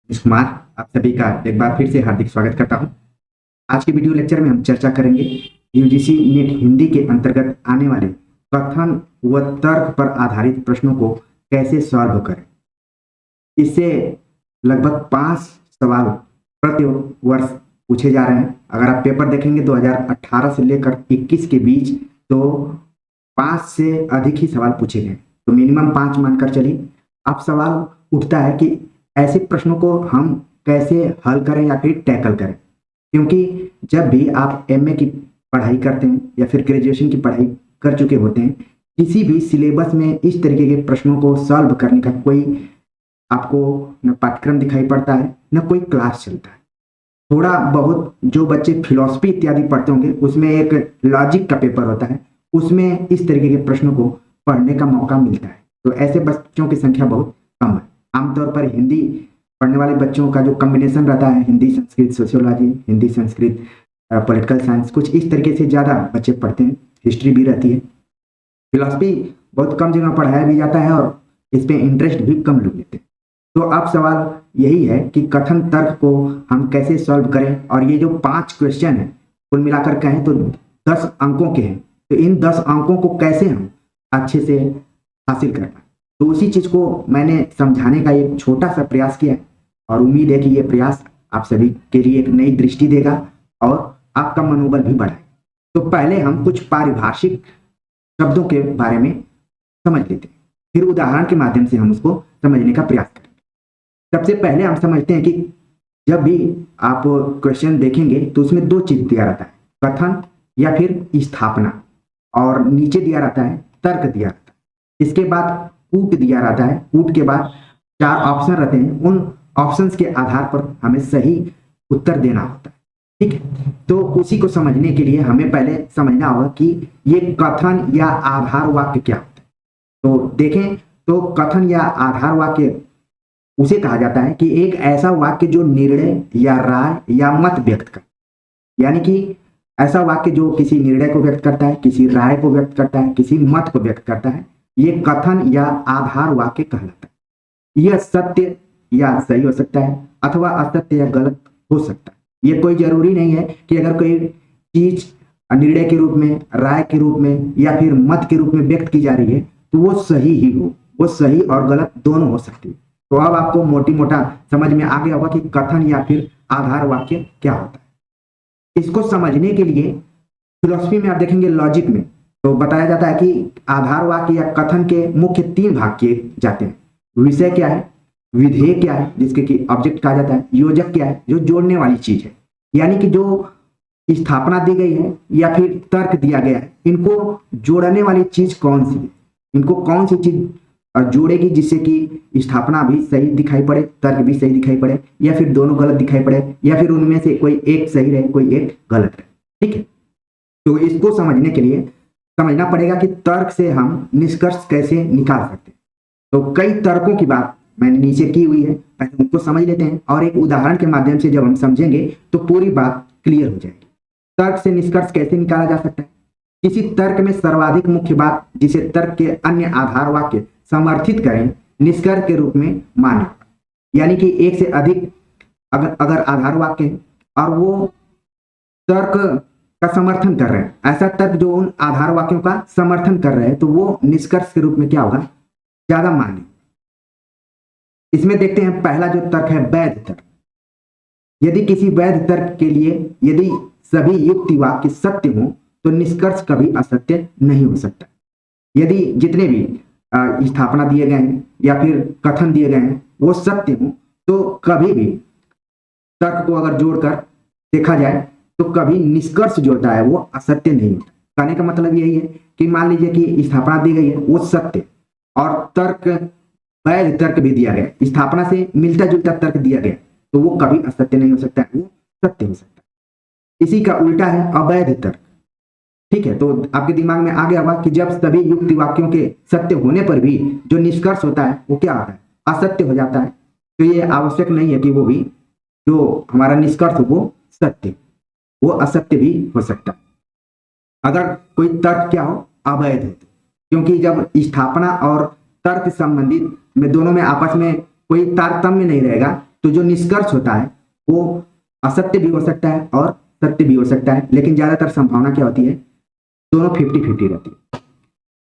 कुमार, आप सभी का एक बार फिर से हार्दिक स्वागत करता हूं। आज के वीडियो लेक्चर में हम चर्चा करेंगे यूजीसी नेट हिंदी के अंतर्गत आने वाले कथन व तर्क पर आधारित प्रश्नों को कैसे सॉल्व करें। इससे लगभग 5 सवाल प्रति वर्ष पूछे जा रहे हैं। अगर आप पेपर देखेंगे 2018 से लेकर 21 के बीच, तो 5 से अधिक ही सवाल पूछे गए, तो मिनिमम 5 मानकर चलिए। अब सवाल उठता है कि ऐसे प्रश्नों को हम कैसे हल करें या फिर टैकल करें, क्योंकि जब भी आप एमए की पढ़ाई करते हैं या फिर ग्रेजुएशन की पढ़ाई कर चुके होते हैं, किसी भी सिलेबस में इस तरीके के प्रश्नों को सॉल्व करने का कोई आपको न पाठ्यक्रम दिखाई पड़ता है न कोई क्लास चलता है। थोड़ा बहुत जो बच्चे फिलॉसफी इत्यादि पढ़ते होंगे उसमें एक लॉजिक का पेपर होता है, उसमें इस तरीके के प्रश्नों को पढ़ने का मौका मिलता है। तो ऐसे बच्चों की संख्या बहुत कम है। आमतौर पर हिंदी पढ़ने वाले बच्चों का जो कॉम्बिनेशन रहता है, Hindi Sanskrit sociology, Hindi Sanskrit political science, कुछ इस तरीके से ज़्यादा बच्चे पढ़ते हैं। हिस्ट्री भी रहती है। फिलॉसफी बहुत कम जगह पढ़ाया भी जाता है और इस पर इंटरेस्ट भी कम लोग लेते हैं। तो अब सवाल यही है कि कथन तर्क को हम कैसे सॉल्व करें। और ये जो 5 क्वेश्चन है, कुल मिलाकर कहें तो 10 अंकों के हैं, तो इन 10 अंकों को कैसे हम अच्छे से हासिल कर पाए, तो उसी चीज को मैंने समझाने का एक छोटा सा प्रयास किया है। और उम्मीद है कि ये प्रयास आप सभी के लिए एक नई दृष्टि देगा और आपका मनोबल भी बढ़ाएगा। तो पहले हम कुछ पारिभाषिक शब्दों के बारे में समझ लेते हैं, फिर उदाहरण के माध्यम से हम उसको समझने का प्रयास करेंगे। सबसे पहले हम समझते हैं कि जब भी आप क्वेश्चन देखेंगे तो उसमें 2 चीज दिया रहता है, कथन या फिर स्थापना, और नीचे दिया रहता है तर्क दिया रहता है। इसके बाद कूट दिया रहता है। कूट के बाद 4 ऑप्शन रहते हैं। उन ऑप्शंस के आधार पर हमें सही उत्तर देना होता है। ठीक है, तो उसी को समझने के लिए हमें पहले समझना होगा कि ये कथन या आधार वाक्य क्या होता है। तो देखें, तो कथन या आधार वाक्य उसे कहा जाता है कि एक ऐसा वाक्य जो निर्णय या राय या मत व्यक्त कर, यानी कि ऐसा वाक्य जो किसी निर्णय को व्यक्त करता है, किसी राय को व्यक्त करता है, किसी मत को व्यक्त करता है, ये कथन या आधार वाक्य कहलाता है। यह सत्य या सही हो सकता है अथवा असत्य या गलत हो सकता है। ये कोई जरूरी नहीं है कि अगर कोई चीज निर्णय के रूप में, राय के रूप में या फिर मत के रूप में व्यक्त की जा रही है तो वो सही ही हो। वो सही और गलत दोनों हो सकती है। तो अब आपको मोटी मोटा समझ में आ गया होगा कि कथन या फिर आधार वाक्य क्या होता है। इसको समझने के लिए फिलॉसफी में आप देखेंगे, लॉजिक में तो बताया जाता है कि आधार वाक्य या कथन के मुख्य 3 भाग किए जाते हैं। विषय क्या है, विधेय क्या है जिसके कि ऑब्जेक्ट कहा जाता है, योजक क्या है जो जोड़ने वाली चीज है, यानी कि जो स्थापना दी गई है या फिर तर्क दिया गया है, इनको जोड़ने वाली चीज कौन सी है, इनको कौन सी चीज जोड़ेगी जिससे कि स्थापना भी सही दिखाई पड़े, तर्क भी सही दिखाई पड़े, या फिर दोनों गलत दिखाई पड़े, या फिर उनमें से कोई एक सही रहे कोई एक गलत रहे। ठीक है, तो इसको समझने के लिए समझना पड़ेगा कि तर्क से हम निष्कर्ष कैसे निकाल सकते हैं। तो कई तर्कों की बात मैंने नीचे की हुई है, पहले उनको समझ लेते हैं और एक उदाहरण के माध्यम से जब हम समझेंगे तो पूरी बात क्लियर हो जाएगी। तर्क से निष्कर्ष कैसे निकाला जा सकता है। किसी तर्क में सर्वाधिक मुख्य बात जिसे तर्क के अन्य आधार वाक्य समर्थित करें, निष्कर्ष के रूप में माने, यानी कि एक से अधिक अगर आधार वाक्य है और वो तर्क का समर्थन कर रहे हैं, ऐसा तर्क जो उन आधार वाक्यों का समर्थन कर रहे हैं, तो वो निष्कर्ष के रूप में क्या होगा, ज्यादा मान्य। इसमें देखते हैं पहला जो तर्क है वैध तर्क। यदि किसी वैध तर्क के लिए यदि सभी युक्ति वाक्य सत्य हो तो निष्कर्ष कभी असत्य नहीं हो सकता। यदि जितने भी स्थापना दिए गए हैं या फिर कथन दिए गए हैं वो सत्य हो तो कभी भी तर्क को अगर जोड़कर देखा जाए तो कभी निष्कर्ष जो होता है वो असत्य नहीं होता। कहने का मतलब यही है कि मान लीजिए कि स्थापना दी गई है वो सत्य, और तर्क वैध तर्क भी दिया गया, स्थापना से मिलता जुलता तर्क दिया गया, तो वो कभी असत्य नहीं हो सकता है, वो सत्य हो सकता है। इसी का उल्टा है अवैध तर्क। ठीक है, तो आपके दिमाग में आ गया होगा कि जब सभी युक्ति वाक्यों के सत्य होने पर भी जो निष्कर्ष होता है वो क्या होता है, असत्य हो जाता है। तो ये आवश्यक नहीं है कि वो भी जो हमारा निष्कर्ष हो वो सत्य, वो असत्य भी हो सकता है अगर कोई तर्क क्या हो, अवैध है। क्योंकि जब स्थापना और तर्क संबंधित में दोनों में आपस में कोई तारतम्य नहीं रहेगा तो जो निष्कर्ष होता है वो असत्य भी हो सकता है और सत्य भी हो सकता है, लेकिन ज्यादातर संभावना क्या होती है, दोनों 50-50 रहती है।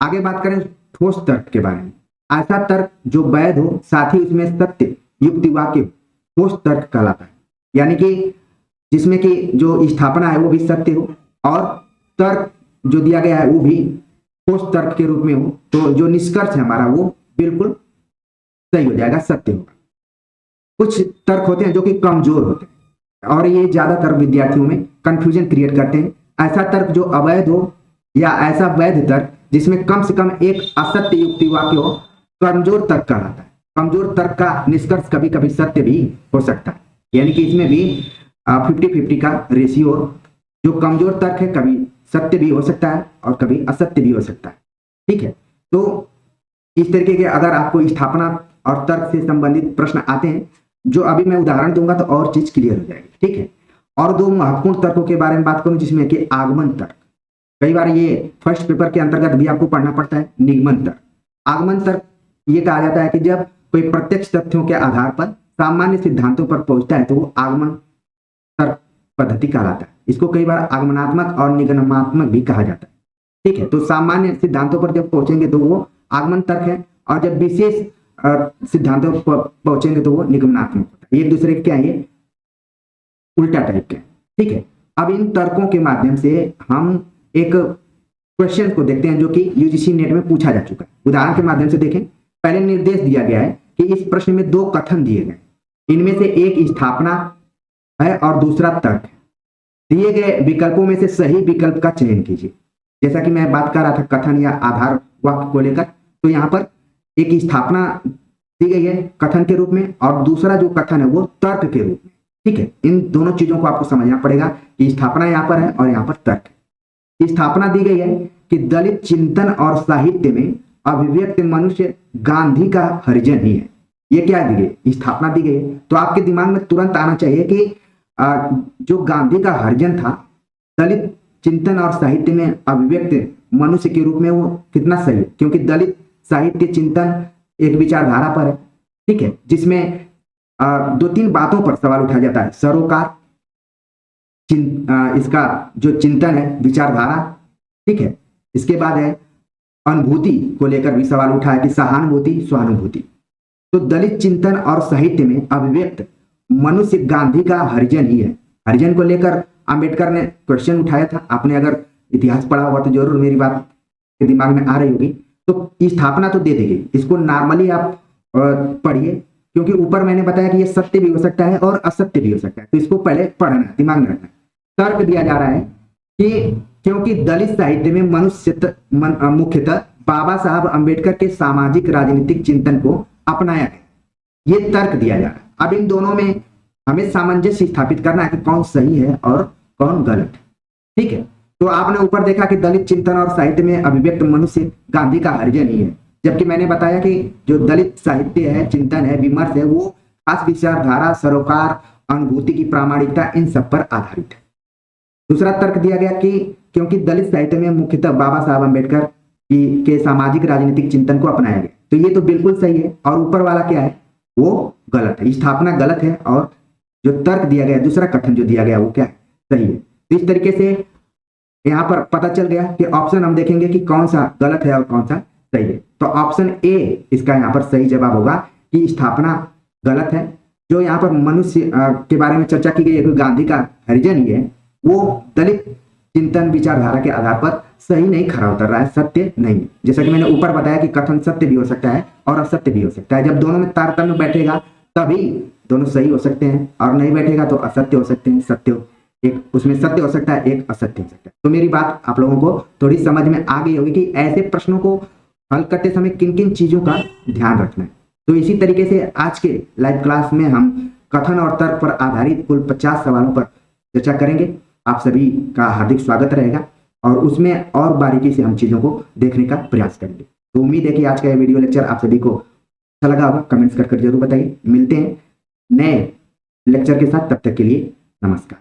आगे बात करें ठोस तर्क के बारे में। ऐसा तर्क जो वैध हो साथ ही उसमें सत्य युक्ति वाक्य ठोस तर्क कहलाता है, यानी कि जिसमें कि जो स्थापना है वो भी सत्य हो और तर्क जो दिया गया है वो भी ठोस तर्क के रूप में हो, तो जो निष्कर्ष है हमारा वो बिल्कुल सही हो जाएगा, सत्य होगा। कुछ तर्क होते हैं जो कि कमजोर होते हैं और ये ज्यादातर विद्यार्थियों में कंफ्यूजन क्रिएट करते हैं। ऐसा तर्क जो अवैध हो या ऐसा वैध तर्क जिसमें कम से कम एक असत्य युक्ति वाक्य हो, कमजोर तर्क कहलाता है। कमजोर तर्क का निष्कर्ष कभी कभी सत्य भी हो सकता है, यानी कि इसमें भी 50-50 का रेशियो। जो कमजोर तर्क है कभी सत्य भी हो सकता है और कभी असत्य भी हो सकता है, ठीक है। तो इस तरीके के अगर आपको स्थापना और तर्क से संबंधित प्रश्न आते हैं, जो अभी मैं उदाहरण दूंगा तो और चीज क्लियर हो जाएगी, ठीक है। और दो महत्वपूर्ण तर्कों के बारे में बात करूं जिसमें कि आगमन तर्क। कई बार ये फर्स्ट पेपर के अंतर्गत भी आपको पढ़ना पड़ता है। निगमन तर्क, आगमन तर्क ये कहा जाता है कि जब कोई प्रत्यक्ष तथ्यों के आधार पर सामान्य सिद्धांतों पर पहुंचता है तो वो आगमन तर्क पद्धति कहलाता है। इसको कई बार आगमनात्मक और निगमनात्मक भी कहा जाता है, ठीक है। तो सामान्य सिद्धांतों पर जब पहुंचेंगे तो वो आगमन तर्क है और जब विशेष सिद्धांतों पर पहुंचेंगे तो वो निगमनात्मक होता है। एक दूसरे के क्या है, ये उल्टा टाइप के, ठीक है। अब इन तर्कों के माध्यम से हम एक क्वेश्चन को देखते हैं जो कि यूजीसी नेट में पूछा जा चुका है। उदाहरण के माध्यम से देखें। पहले निर्देश दिया गया है कि इस प्रश्न में दो कथन दिए गए, इनमें से एक स्थापना है और दूसरा तर्क है। दिए गए विकल्पों में से सही विकल्प का चयन कीजिए। जैसा कि मैं बात कर रहा था कथन या आधार वाक्य को लेकर, तो यहाँ पर एक स्थापना दी गई है कथन के रूप में और दूसरा जो कथन है वो तर्क के रूप में, ठीक है। इन दोनों चीजों को आपको समझना पड़ेगा कि स्थापना यहाँ पर है और यहाँ पर तर्क है। स्थापना दी गई है कि दलित चिंतन और साहित्य में अभिव्यक्त मनुष्य गांधी का हरिजन ही है। ये क्या दी गई, स्थापना दी गई है। तो आपके दिमाग में तुरंत आना चाहिए कि जो गांधी का हरिजन था दलित चिंतन और साहित्य में अभिव्यक्त मनुष्य के रूप में वो कितना सही है, क्योंकि दलित साहित्य चिंतन एक विचारधारा पर है, ठीक है, जिसमें दो तीन बातों पर सवाल उठाया जाता है। सरोकार, इसका जो चिंतन है विचारधारा, ठीक है। इसके बाद है अनुभूति को लेकर भी सवाल उठा है कि सहानुभूति स्वानुभूति। तो दलित चिंतन और साहित्य में अभिव्यक्त मनुष्य गांधी का हरिजन ही है। हरिजन को लेकर अंबेडकर ने क्वेश्चन उठाया था। आपने अगर इतिहास पढ़ा हुआ तो जरूर मेरी बात के दिमाग में आ रही होगी। तो स्थापना तो दे दी गई, इसको नॉर्मली आप पढ़िए, क्योंकि ऊपर मैंने बताया कि ये सत्य भी हो सकता है और असत्य भी हो सकता है, तो इसको पहले पढ़ना है, दिमाग में रखना है। तर्क दिया जा रहा है कि क्योंकि दलित साहित्य में मनुष्य मुख्यतः बाबा साहब अंबेडकर के सामाजिक राजनीतिक चिंतन को अपनाया है, ये तर्क दिया जा रहा है। अब इन दोनों में हमें सामंजस्य स्थापित करना है कि कौन सही है और कौन गलत है, ठीक है। तो आपने ऊपर देखा कि दलित चिंतन और साहित्य में अभिव्यक्त मनुष्य गांधी का हरिजन ही है, जबकि मैंने बताया कि जो दलित साहित्य है, चिंतन है, विमर्श है, वो खास विचारधारा, सरोकार, अनुभूति की प्रामाणिकता, इन सब पर आधारित है। दूसरा तर्क दिया गया कि क्योंकि दलित साहित्य में मुख्यतः बाबा साहब अम्बेडकर के सामाजिक राजनीतिक चिंतन को अपनाया गया, तो ये तो बिल्कुल सही है। और ऊपर वाला क्या है, वो गलत है, स्थापना गलत है और जो तर्क दिया गया, दूसरा कथन जो दिया गया वो क्या है, सही है। तो इस तरीके से यहाँ पर पता चल गया कि ऑप्शन हम देखेंगे कि कौन सा गलत है और कौन सा सही है। तो ऑप्शन ए इसका यहाँ पर सही जवाब होगा कि स्थापना गलत है। जो यहाँ पर मनुष्य के बारे में चर्चा की गई है, गांधी का हरिजन ही है, वो दलित चिंतन विचारधारा के आधार पर सही नहीं खरा उतर रहा है, सत्य नहीं है। जैसा कि मैंने ऊपर बताया कि कथन सत्य भी हो सकता है और असत्य भी हो सकता है। जब दोनों में तारतम्य बैठेगा तभी दोनों सही हो सकते हैं, और नहीं बैठेगा तो असत्य हो सकते हैं। सत्य एक उसमें सत्य हो सकता है, एक असत्य हो सकता है। तो मेरी बात आप लोगों को थोड़ी समझ में आ गई होगी कि ऐसे प्रश्नों को हल करते समय किन किन चीजों का ध्यान रखना है। तो इसी तरीके से आज के लाइव क्लास में हम कथन और तर्क पर आधारित कुल 50 सवालों पर चर्चा करेंगे। आप सभी का हार्दिक स्वागत रहेगा और उसमें और बारीकी से हम चीजों को देखने का प्रयास करेंगे। तो उम्मीद है कि आज का यह वीडियो लेक्चर आप सभी को अच्छा लगा होगा। कमेंट्स कर जरूर बताइए। मिलते हैं नए लेक्चर के साथ, तब तक के लिए नमस्कार।